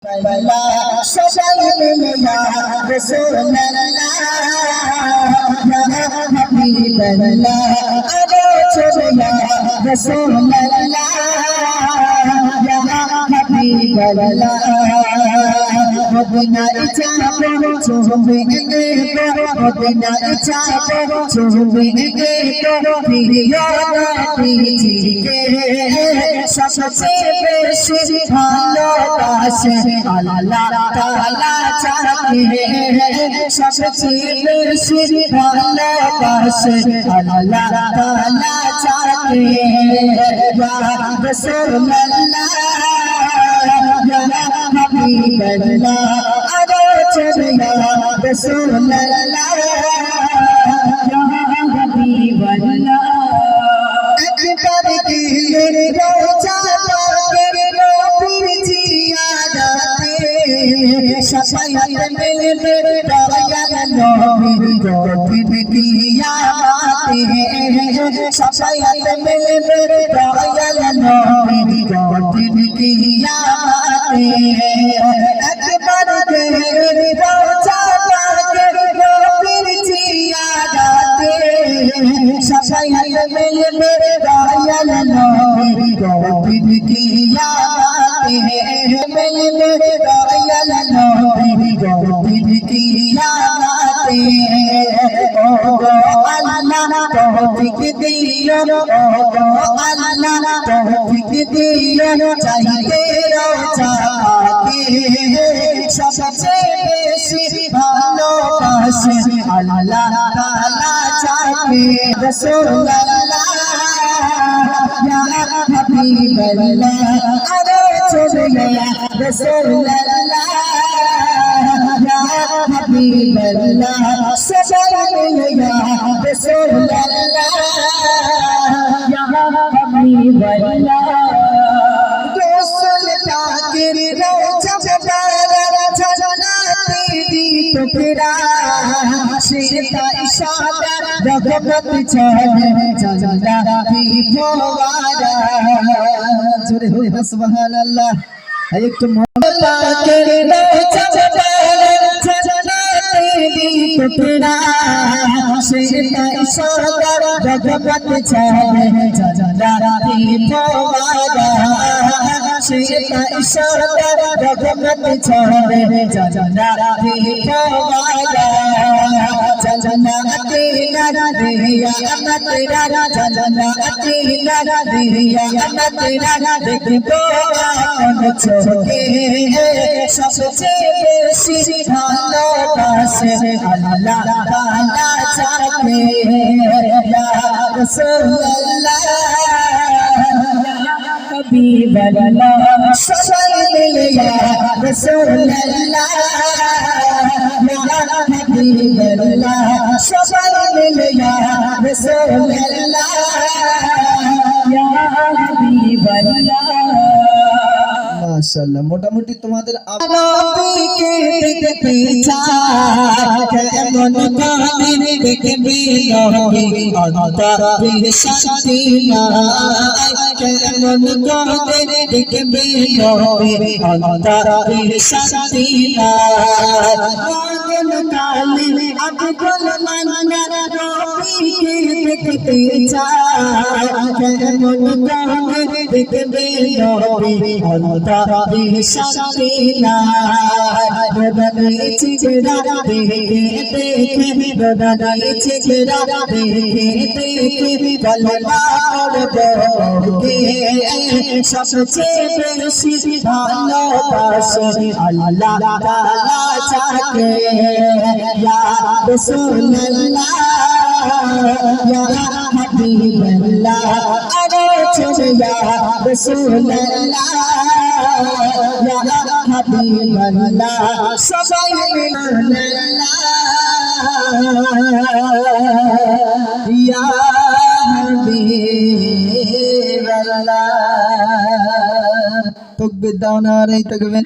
बल्ला सजाई मिले या रसूल अल्लाह या हबीब अल्लाह अरे चले या रसूल अल्लाह या हबीब अल्लाह मदीना चाहो चुमेंगे मदीना चाहो चुमेंगे प्रिया नबी के सबसे बेशी ভালোবাসে আল্লাহ তাআলা চাকে सबसे বেশি ভালোবাসে আল্লাহ তাআলা চাকে ইয়া রাসূলুল্লাহ ইয়া হাবিবাল্লাহ আরে চলে ইয়া রাসূলুল্লাহ ইয়া হাবিবাল্লাহ একবার দিলের রোজা शफायत मिलते दयाल नबी गोद किया बातें शफायत मिलते दयाल नबी गोद किया बातें अकबर के रोजा पाके नबी जिया गाते शफायत मिलते दयाल नबी गोद किया बातें मिलते दयाल नबी गोद किया बातें ओ अल्लाह तौफीक दियो ओ अल्लाह तौफीक दियो चाहिए रोजा के सबसे बेशी भालोबासे अल्लाह ताला चाहे रसूल अल्लाह या हबीब अल्लाह अरे चले या रसूल अल्लाह या हबीब अल्लाह सजाए या रसूल अल्लाह या हबीब अल्लाह रसूल पाकेर रोजा मुबारक जन्नती दी टुकड़ा शेता इशारा रगबत छाने जन्नती फवारा जोरे हो सुभान अल्लाह एक तो पाकेर रोजा मुबारक जन्नती दी टुकड़ा शेता इशारा रगबत छाने जन्नती फवारा शेता इशारा रगबत छाने जन्नती फवारा जन्नती नदिया तेरा जन्नती नदिया तेरा देखो अपन छोके सबसे बेशी भालोबासे अल्लाह ताला चाहे या रसूलुल्लाह या हबीबल्लाह सजाए या रसूलुल्लाह या हबीबल्लाह सजाए या रसूलुल्लाह या हबीबल्लाह माशाअल्लाह मोटामुटी तुम्हाদের নবীকে দেখতে চাই কেমন ভাবে দেখবে নবী অন্তরে শান্তি নাই কেমন ভাবে দেখবে নবী অন্তরে শান্তি নাই মাগন কালে আব্দুল মান্নান নবীকে দেখতে চাই কেমন ভাবে দেখবে নবী অন্তরে শান্তি নাই বদনে চেহারা দেখে দেখে বদনে চেহারা দেখে দেখে কলমা পড়বে সবচেয়ে বেশি ভালোবাসে আল্লাহ তাআলা চাকে ইয়া রাসূলুল্লাহ ইয়া হাবিবাল্লাহ আরে চলে ইয়া রাসূলুল্লাহ या हबीब अल्लाह सजाए या हबीब अल्लाह तकबीर दाओ नारे तकबीर